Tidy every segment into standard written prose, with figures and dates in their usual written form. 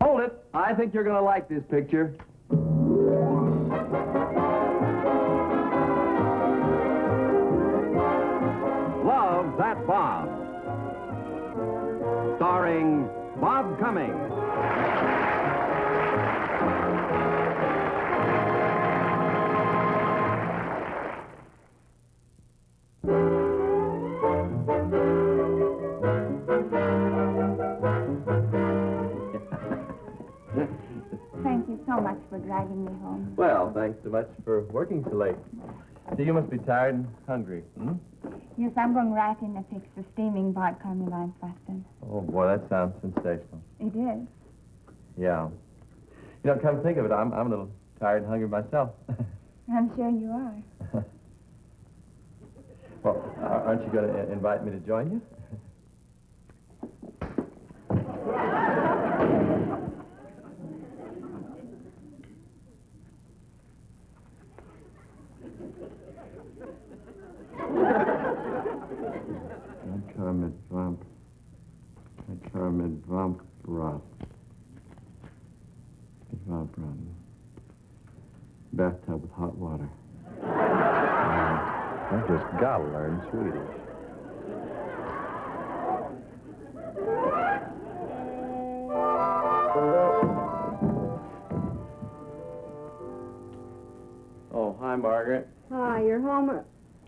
Hold it. I think you're going to like this picture. Love That Bob. Starring Bob Cummings. Thank you so much for driving me home. Well, thanks so much for working so late. So you must be tired and hungry, hmm? Yes, I'm going right in to fix the steaming vodka on the line, Preston. Oh, boy, that sounds sensational. It is. Yeah. You know, come to think of it, I'm a little tired and hungry myself. I'm sure you are. Well, aren't you going to invite me to join you? Bathtub with hot water. I just gotta learn Swedish. Oh, hi, Margaret. Hi, you're home.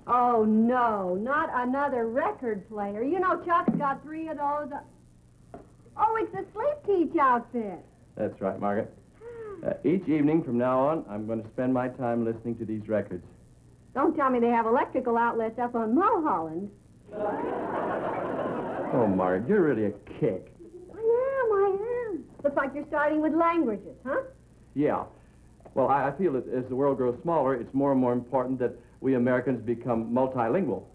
Oh, no, not another record player. You know Chuck's got 3 of those. Oh, it's the Sleep Teach outfit. That's right, Margaret. Each evening from now on, I'm going to spend my time listening to these records. Don't tell me they have electrical outlets up on Mulholland. Oh, Margaret, you're really a kick. I am. Looks like you're starting with languages, huh? Yeah. Well, I feel that as the world grows smaller, it's more and more important that we Americans become multilingual.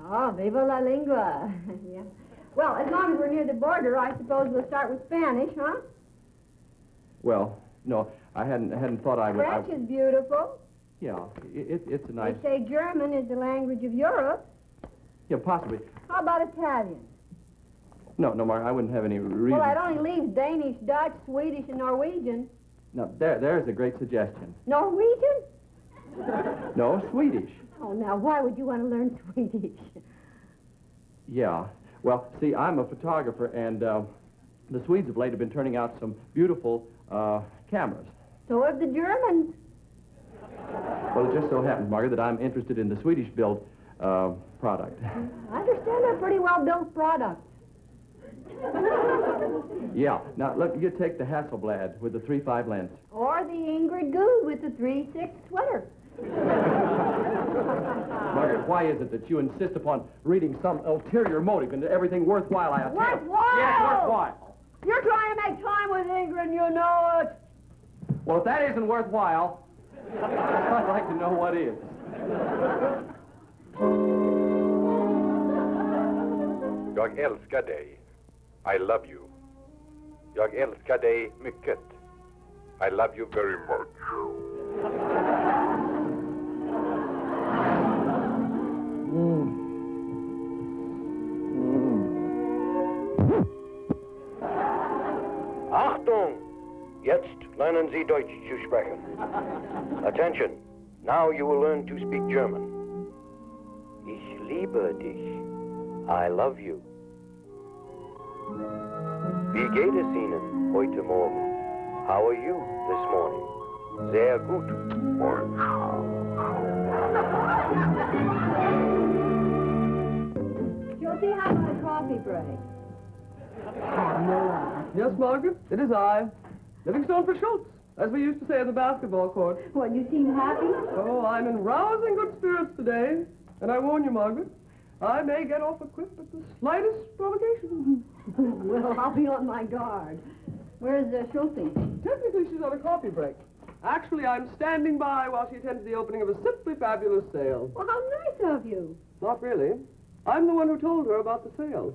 Oh, viva la lingua. Yeah. Well, as long as we're near the border, I suppose we'll start with Spanish, huh? Well, no, I hadn't thought I would. French is beautiful. Yeah, it's a nice. They say German is the language of Europe. Yeah, possibly. How about Italian? No, Mark, I wouldn't have any reason. Well, that only leaves Danish, Dutch, Swedish, and Norwegian. No, there's a great suggestion. Norwegian? No, Swedish. Oh, now, why would you want to learn Swedish? Yeah. Well, see, I'm a photographer, and the Swedes of late have been turning out some beautiful cameras. So have the Germans. Well, it just so happens, Margaret, that I'm interested in the Swedish-built product. I understand they're pretty well-built products. Yeah. Now, look, you take the Hasselblad with the 3.5 lens. Or the Ingrid Good with the 3.6 sweater. Margaret, why is it that you insist upon reading some ulterior motive into everything worthwhile I attempt? Worthwhile? Yes, worthwhile. You're trying to make time with Ingrid, you know it. Well, if that isn't worthwhile, I'd like to know what is. Jag älskar dig. I love you. Jag älskar dig mycket. I love you very much. Achtung! Jetzt lernen Sie Deutsch zu sprechen. Attention. Now you will learn to speak German. Ich liebe dich. I love you. Wie geht es Ihnen heute Morgen? How are you this morning? Sehr gut. Josie, how about a coffee break? Yes, Margaret, it is I. Livingstone for Schultz, as we used to say at the basketball court. Well, you seem happy. Oh, I'm in rousing good spirits today. And I warn you, Margaret, I may get off a cliff at the slightest provocation. Well, I'll be on my guard. Where's Schultz? Technically, she's on a coffee break. Actually, I'm standing by while she attends the opening of a simply fabulous sale. Well, how nice of you. Not really. I'm the one who told her about the sale.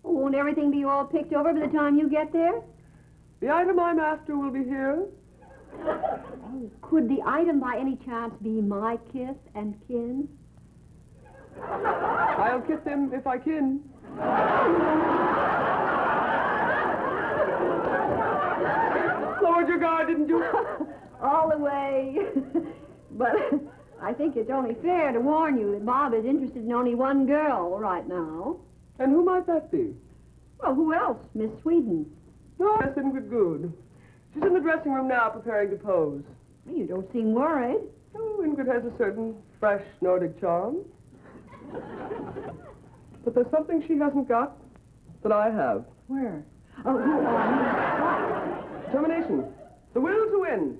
Oh, won't everything be all picked over by the time you get there? The item I'm after will be here. Oh, could the item by any chance be my kiss and kin? I'll kiss him if I can. your guard, didn't you? All the way. But I think it's only fair to warn you that Bob is interested in only one girl right now. And who might that be? Well, who else? Miss Sweden. Oh, that's Ingrid Good. She's in the dressing room now preparing to pose. You don't seem worried. Oh, Ingrid has a certain fresh Nordic charm. But there's something she hasn't got that I have. Where? Oh, what? Determination. The will to win.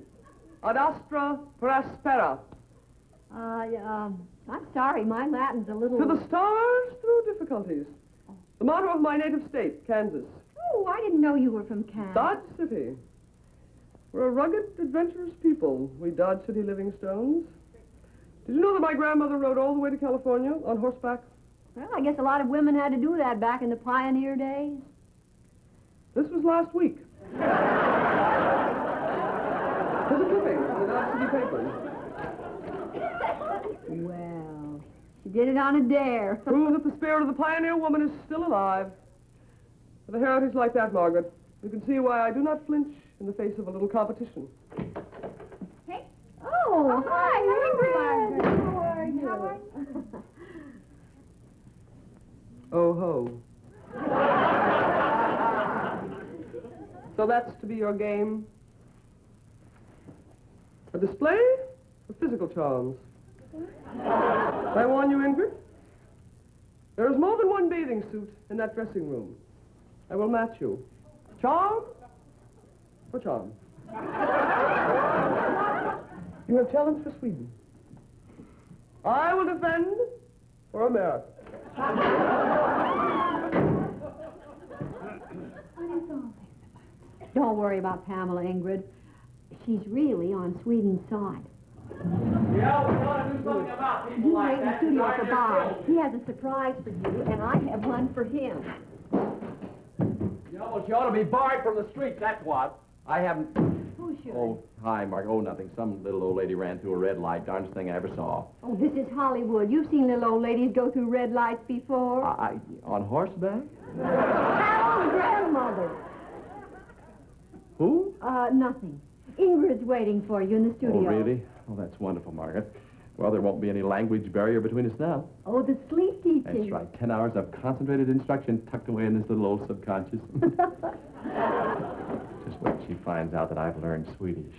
Ad astra per aspera. I'm sorry, my Latin's a little... To the stars through difficulties. The motto of my native state, Kansas. Oh, I didn't know you were from Kansas. Dodge City. We're a rugged, adventurous people, we Dodge City Livingstones. Did you know that my grandmother rode all the way to California on horseback? Well, I guess a lot of women had to do that back in the pioneer days. This was last week. There's a clipping in the Dodge City paper. Well, she did it on a dare. Prove that the spirit of the pioneer woman is still alive. With a heritage like that, Margaret, you can see why I do not flinch in the face of a little competition. Hey. Oh, hi, Ingrid. How are you? How are you? Oh ho. So that's to be your game? A display of physical charms. I warn you, Ingrid, there is more than one bathing suit in that dressing room. I will match you. Charm for charm. You have challenged for Sweden. I will defend for America. Don't worry about Pamela, Ingrid. She's really on Sweden's side. Yeah, we want to do something about people You like wait in the that. studio for Bob. He has a surprise for you, and I have one for him. Yeah, well, she ought to be barred from the streets, that's what. I haven't... Who should? Oh, hi, Mark. Oh, nothing. Some little old lady ran through a red light. Darndest thing I ever saw. Oh, this is Hollywood. You've seen little old ladies go through red lights before. On horseback? Oh, grandmother. Who? Nothing. Ingrid's waiting for you in the studio. Oh, really? Oh, that's wonderful, Margaret. Well, there won't be any language barrier between us now. Oh, the sleep teaching. That's right. 10 hours of concentrated instruction tucked away in this little old subconscious. Just wait till she finds out that I've learned Swedish.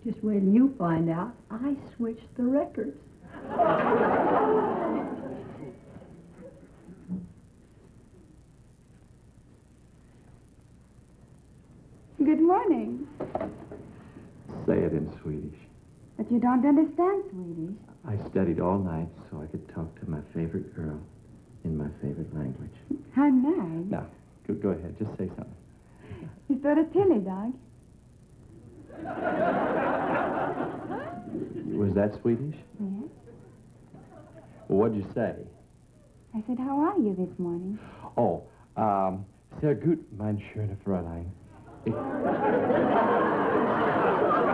Just wait till you find out. I switched the records. Good morning. Say it in Swedish. But you don't understand Swedish. I studied all night so I could talk to my favorite girl in my favorite language. How nice. Now, go ahead. Just say something. Is that a tilly dog? Was that Swedish? Yes. Well, what'd you say? I said, how are you this morning? Oh, sehr gut, mein schönes Fräulein.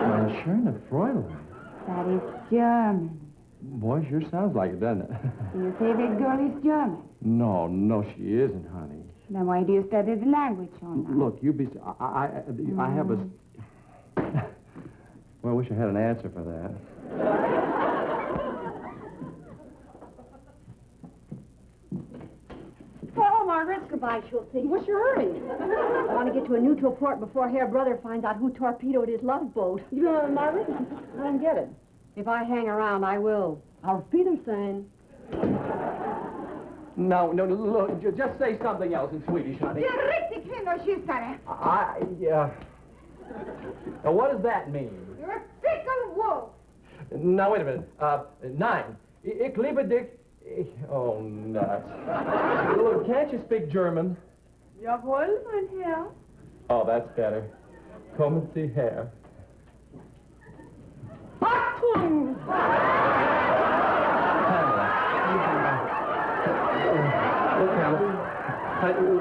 Mein schönes Fräulein? That is German. Boy, sure sounds like it, doesn't it? Your favorite girl is German. No, she isn't, honey. Then why do you study the language so much? Look, you be... I have a... Well, I wish I had an answer for that. Hello, Margaret. Goodbye, Schultze. What's your hurry? I want to get to a neutral port before Herr Brother finds out who torpedoed his love boat. You know, Margaret, I don't get it. If I hang around, I will. Auf Wiedersehen. No, look, just say something else in Swedish, honey. You're richtig Kinderschüssere. Now, what does that mean? You're a fickle wolf. Now, wait a minute. 9. Ich liebe dich. Oh, nuts. Look, can't you speak German? Jawohl, mein Herr. Oh, that's better. Kommen Sie her. Achtung!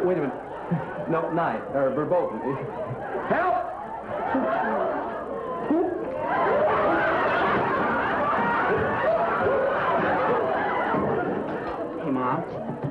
Wait a minute. No, 9. Verboten. Help! Hey, Ma,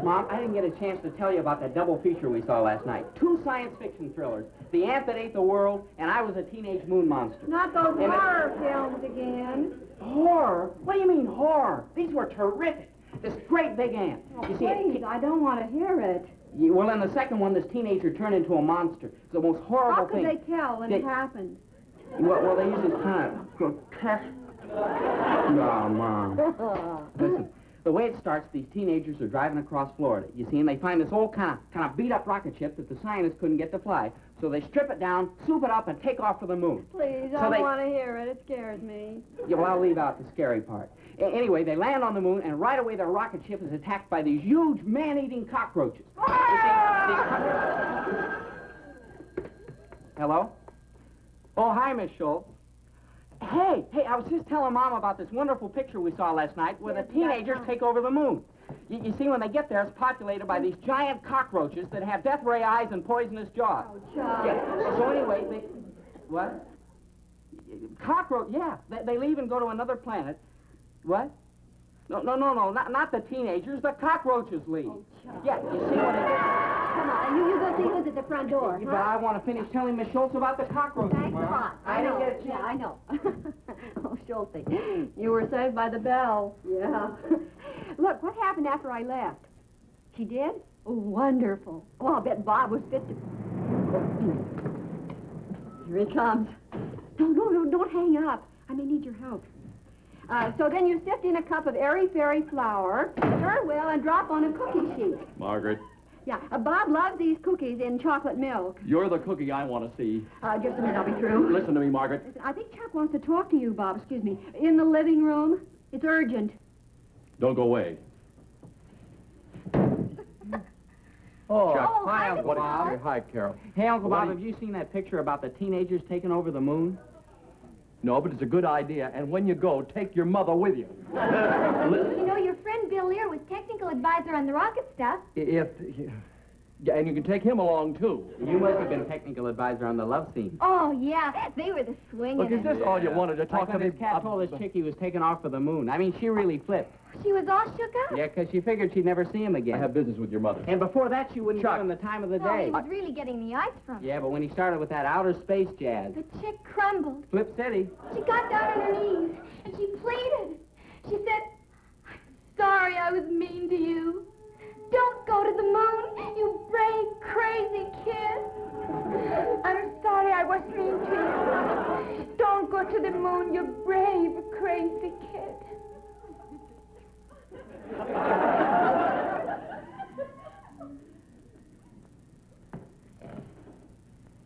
Mom, I didn't get a chance to tell you about that double feature we saw last night. 2 science fiction thrillers. The Ant That Ate the World, and I Was a Teenage Moon Monster. Not those horror films again. Horror? What do you mean, horror? These were terrific. This great big ant. Oh, You see, please, I don't want to hear it. Well, in the second one, this teenager turned into a monster. It's the most horrible How could thing. they tell when it happened? Well, they use this kind of grotesque... No, Mom. Listen, the way it starts, these teenagers are driving across Florida, you see, and they find this old kind of beat-up rocket ship that the scientists couldn't get to fly. So they strip it down, soup it up, and take off for the moon. Please, I don't want to hear it. It scares me. Yeah, well, I'll leave out the scary part. Anyway, they land on the moon, and right away their rocket ship is attacked by these huge man-eating cockroaches. You see, Hello? Oh, hi, Miss Schultz. Hey, I was just telling Mom about this wonderful picture we saw last night where the teenagers take over the moon. You see, when they get there, it's populated by these giant cockroaches that have death ray eyes and poisonous jaws. Oh, Charles. Yeah. So anyway, they... What? Cockroach, yeah. They leave and go to another planet. What? No, not the teenagers. The cockroaches leave. Oh, Charles. Yeah, you see what it is? Come on, you go see who's at the front door. But I want to finish telling Miss Schultz about the cockroaches, Thanks a Mom. lot. I didn't get a chance. Yeah, I know. Oh, Schulte, you were saved by the bell. Yeah. Look, what happened after I left? She did? Oh, wonderful. Oh, I'll bet Bob was fit to... Here he comes. No, don't hang up. I may need your help. So then you sift in a cup of airy-fairy flour, stir well, and drop on a cookie sheet. Margaret, Yeah, Bob loves these cookies in chocolate milk. you're the cookie I want to see. Just a minute, I'll be through. Listen to me, Margaret. Listen, I think Chuck wants to talk to you, Bob. Excuse me. In the living room. It's urgent. Don't go away. Oh, Chuck. Hi, Uncle What Bob. Hi, Carol. Hey, Uncle What Bob, do you- have you seen that picture about the teenagers taking over the moon? No, but it's a good idea, and when you go, take your mother with you. You know, your friend Bill Lear was technical advisor on the rocket stuff. Yeah, and you can take him along, too. You must have been technical advisor on the love scene. Oh, yeah, they were the swinging. Look, is this all you wanted to talk Like when to me this cat told this chick he was taking off for the moon. I mean, she really flipped. She was all shook up. Yeah, because she figured she'd never see him again. I have business with your mother. And before that, she wouldn't Chuck. give him the time of the No, he day. was really getting the ice from her. Yeah, but when he started with that outer space jazz, The chick crumbled. Flip City. She got down on her knees, and she pleaded. She said, "I'm sorry I was mean to you. Don't go to the moon, you brave, crazy kid. I'm sorry I was mean to you. Don't go to the moon, you brave, crazy kid."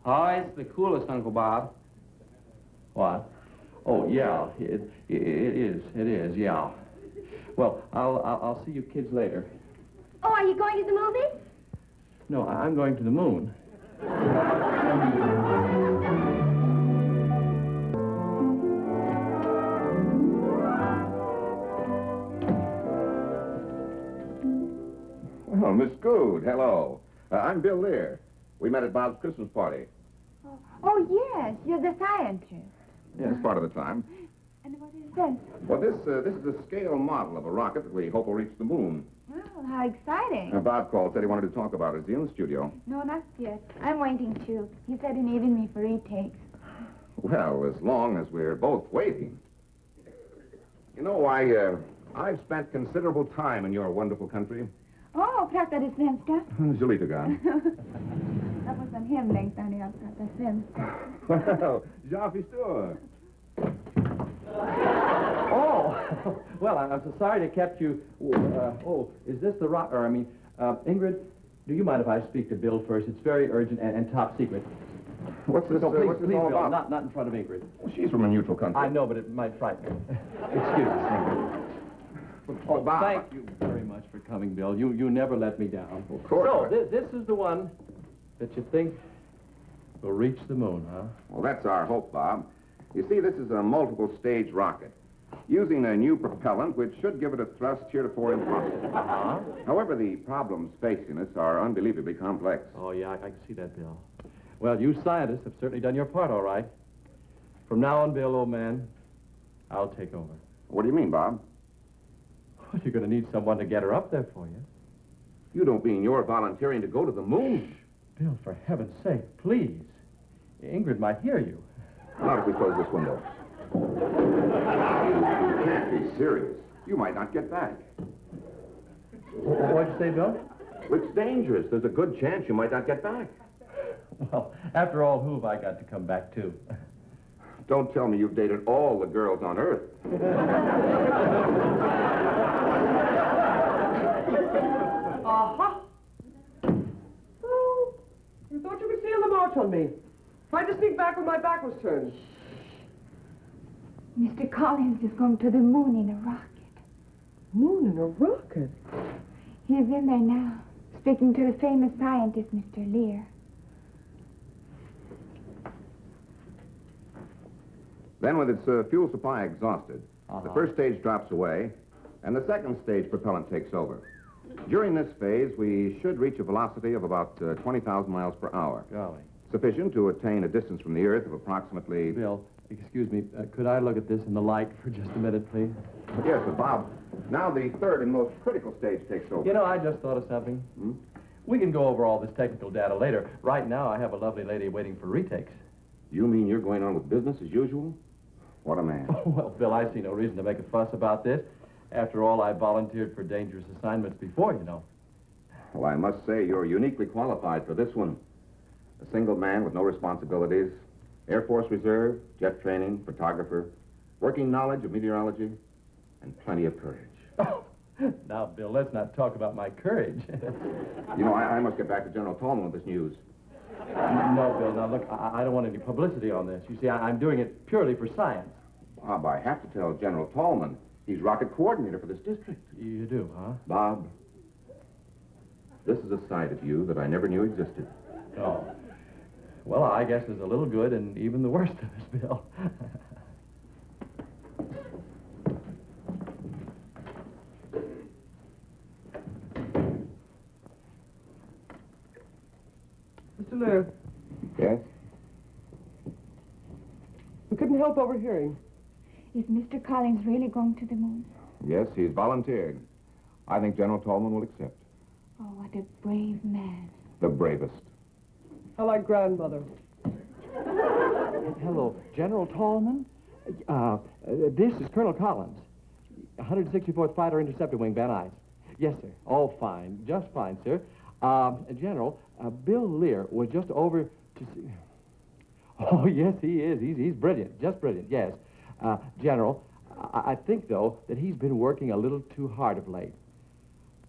Oh, it's the coolest, Uncle Bob. What? Oh, yeah, it is, yeah. Well, I'll see you kids later. Oh, are you going to the movies? No, I'm going to the moon. Oh, Miss Good, hello. I'm Bill Lear. We met at Bob's Christmas party. Oh, yes, you're the scientist. Yes, part of the time. And what is this? Well, this is a scale model of a rocket that we hope will reach the moon. Oh, how exciting. Bob called, said he wanted to talk about it. Is he in the studio? No, not yet. I'm waiting, too. He said he needed me for retakes. Well, as long as we're both waiting. You know, I've spent considerable time in your wonderful country. Oh, pratar du svenska? Julita. Dat was en hemlängtan när jag pratar svenska. Well, jag förstår. Oh, well, I'm so sorry to kept you. Is this the rock? Or, Ingrid, do you mind if I speak to Bill first? It's very urgent and top secret. What's this, No, please, what's this please, all Bill, about? not in front of Ingrid. Well, she's from a neutral country. I know, but it might frighten her. Excuse us, Ingrid. Oh, Bob. thank you very much for coming, Bill. You never let me down. Of course. So, this is the one that you think will reach the moon, huh? Well, that's our hope, Bob. You see, this is a multiple-stage rocket, using a new propellant which should give it a thrust heretofore impossible. Uh-huh. However, the problems facing us are unbelievably complex. Oh, yeah, I can see that, Bill. Well, you scientists have certainly done your part, all right. From now on, Bill, old man, I'll take over. What do you mean, Bob? Well, you're going to need someone to get her up there for you. You don't mean you're volunteering to go to the moon? Bill, for heaven's sake, please. Ingrid might hear you. Not if we close this window. You can't be serious. You might not get back. What'd you say, Bill? It's dangerous. There's a good chance you might not get back. Well, after all, who have I got to come back to? Don't tell me you've dated all the girls on Earth. Aha! Oh, you thought you could steal the march on me. Tried to sneak back when my back was turned. Mr. Collins is going to the moon in a rocket. Moon in a rocket? He's in there now, speaking to the famous scientist, Mr. Lear. Then, with its fuel supply exhausted, the first stage drops away, and the second stage propellant takes over. During this phase, we should reach a velocity of about 20,000 miles per hour. Golly. Sufficient to attain a distance from the Earth of approximately... Bill, excuse me, could I look at this in the light for just a minute, please? Yes, but Bob, now the third and most critical stage takes over. You know, I just thought of something. We can go over all this technical data later. Right now, I have a lovely lady waiting for retakes. You mean you're going on with business as usual? What a man. Oh, well, Bill, I see no reason to make a fuss about this. After all, I volunteered for dangerous assignments before, you know. Well, I must say you're uniquely qualified for this one. A single man with no responsibilities, Air Force Reserve, jet training, photographer, working knowledge of meteorology, and plenty of courage. Oh, now, Bill, let's not talk about my courage. You know, I must get back to General Tallman with this news. No, Bill, now, look, I don't want any publicity on this. You see, I'm doing it purely for science. Bob, I have to tell General Tallman. He's rocket coordinator for this district. You do, huh? Bob, this is a side of you that I never knew existed. Oh. Well, I guess there's a little good in even the worst of us, Bill. Mr. Lear, Yes? we couldn't help overhearing. Is Mr. Collins really going to the moon? Yes, he's volunteered. I think General Tallman will accept. Oh, what a brave man. The bravest. I like grandmother. Hello, General Tallman. This is Colonel Collins. 164th Fighter Interceptor Wing, Van Nuys. Yes, sir. All fine. Just fine, sir. General, Bill Lear was just over to see... Oh, yes, he is. He's brilliant. Just brilliant, yes. General, I think, though, that he's been working a little too hard of late.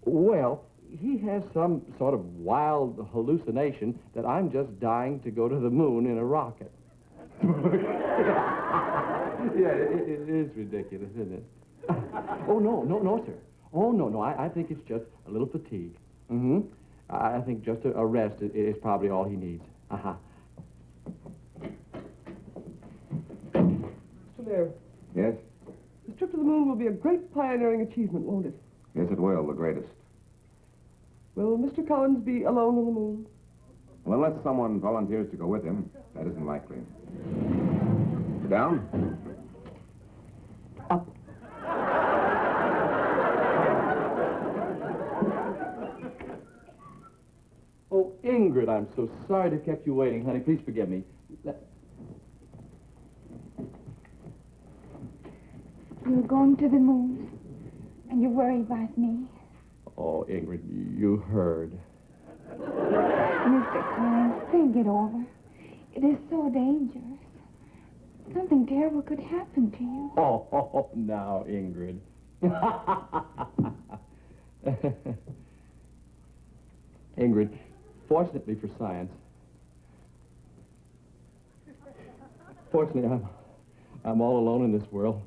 Well, he has some sort of wild hallucination that I'm just dying to go to the moon in a rocket. Yeah, it is ridiculous, isn't it? Oh, no, sir. Oh, no, I think it's just a little fatigue. Mm-hmm. I think just a rest is probably all he needs. Uh-huh. Mr. Lear, Yes? this trip to the moon will be a great pioneering achievement, won't it? Yes, it will. The greatest. Will Mr. Collins be alone on the moon? Well, unless someone volunteers to go with him, that isn't likely. Down? Up. Oh, Ingrid, I'm so sorry to have kept you waiting, honey. Please forgive me. You're going to the moon, and you worry about me. Oh, Ingrid, you heard. Mr. Collins, think it over. It is so dangerous. Something terrible could happen to you. Oh, now, Ingrid. Ingrid, fortunately for science, I'm all alone in this world.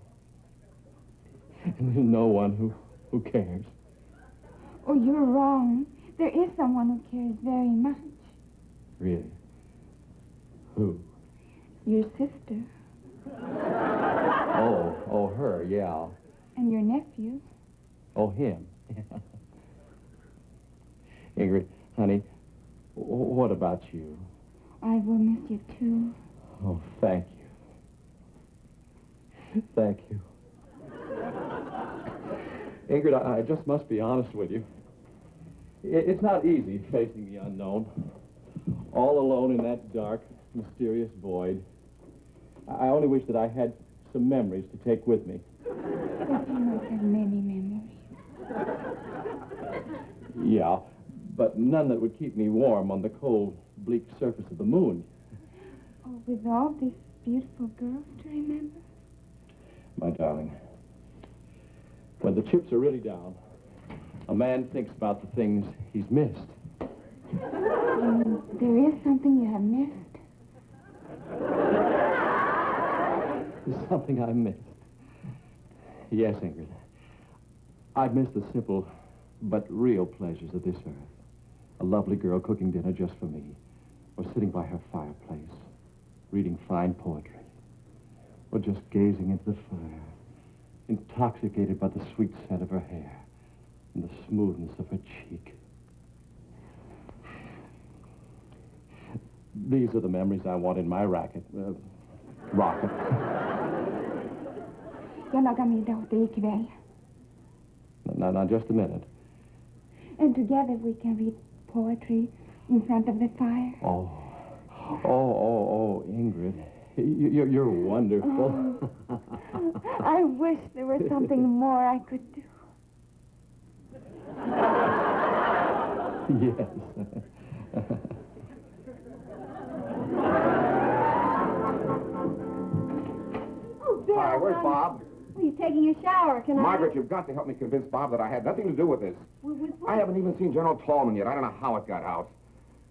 And there's no one who cares. Oh, you're wrong. There is someone who cares very much. Really? Who? Your sister. Oh, her, yeah. And your nephew. Oh, him. Ingrid, honey, what about you? I will miss you, too. Oh, thank you. Thank you. Ingrid, I just must be honest with you. It's not easy facing the unknown. All alone in that dark, mysterious void. I only wish that I had some memories to take with me. But you must have many memories. Yeah, but none that would keep me warm on the cold, bleak surface of the moon. Oh, with all these beautiful girls to remember? My darling, when the chips are really down, a man thinks about the things he's missed. There is something you have missed. There's something I missed. Yes, Ingrid. I've missed the simple but real pleasures of this earth. A lovely girl cooking dinner just for me, or sitting by her fireplace, reading fine poetry, or just gazing into the fire, intoxicated by the sweet scent of her hair and the smoothness of her cheek. These are the memories I want in my rocket. Jag lagar middag åt dig ikväll. Now, just a minute. And together we can read poetry in front of the fire. Oh, Ingrid. You're wonderful. Oh, I wish there was something more I could do. Yes. Oh, Bill. Hi, where's Bob? Well, he's taking a shower. Can I... Margaret, you've got to help me convince Bob that I had nothing to do with this. With what? I haven't even seen General Tallman yet. I don't know how it got out.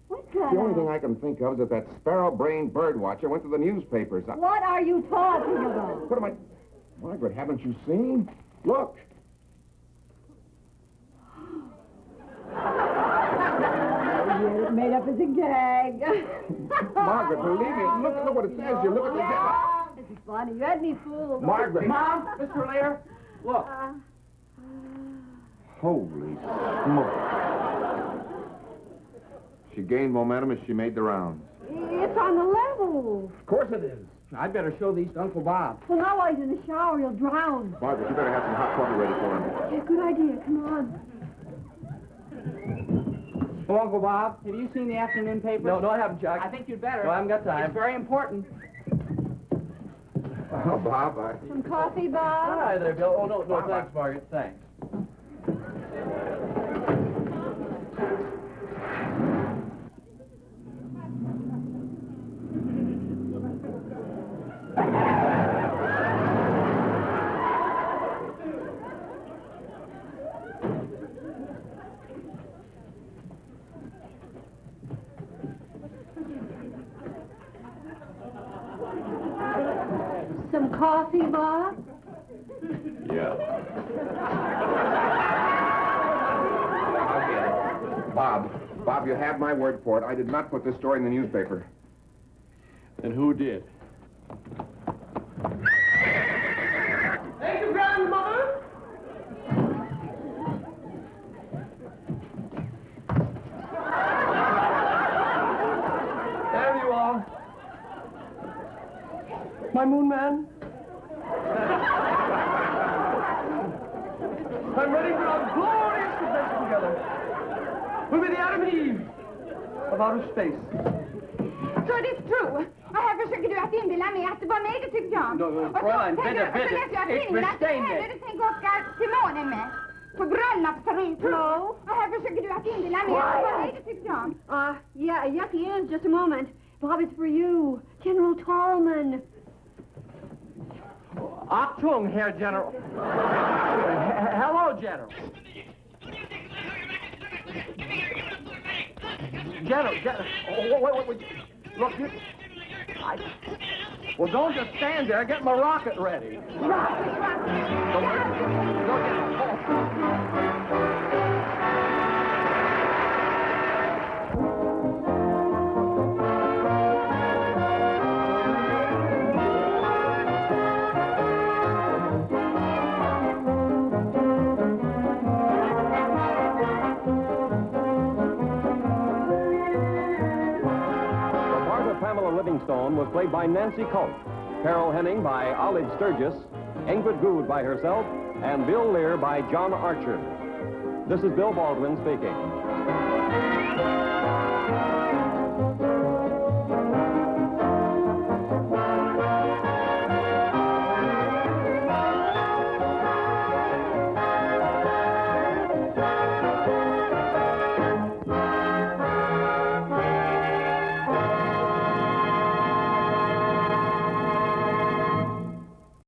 What got The only out? thing I can think of is that sparrow-brained bird watcher went to the newspapers. What are you talking about? What am I... Margaret, haven't you seen? Look. It's made up as a gag. Margaret, believe me. Look what it says here. Look at the... This is funny. You had me fooled. Margaret. Mom, Mr. Lear, look. Holy smoke. She gained momentum as she made the rounds. It's on the level. Of course it is. I'd better show these to Uncle Bob. Well, now while he's in the shower, he'll drown. Margaret, you better have some hot coffee ready for him. Yeah, good idea. Come on. Oh, Uncle Bob, have you seen the afternoon paper? No, I haven't, Jack. I think you'd better. No, I haven't got time. It's very important. Oh, Bob, Some coffee, Bob? Hi there, Bill. Oh, no, thanks, Margaret. Thanks. Some coffee, Bob? Yeah. I'll get it. Bob, you have my word for it. I did not put this story in the newspaper. Then who did? Thank you, grandmother. There you are. My moon man. I'm ready for a glorious adventure together. We'll be the Adam and Eve of outer space. Så det är true. Och här försöker du att inbilla mig att det var mig du tyckte om. Fräulein, bitte, Och så läser jag ich tidningen att det verstehe händer du tänker åka till månen med. På bröllopsresa. No. Och här försöker du att inbilla mig att det var mig du tyckte om. Yeah, at the end, just a moment. Bob, it's for you. General Tallman. Achtung, Herr General. Hello, General. General. Oh, wait. Look, well, don't just stand there. Get my rocket ready. Rocket. Go get it. Livingstone was played by Nancy Colt, Carol Henning by Olive Sturgis, Ingrid Good by herself, and Bill Lear by John Archer. This is Bill Baldwin speaking.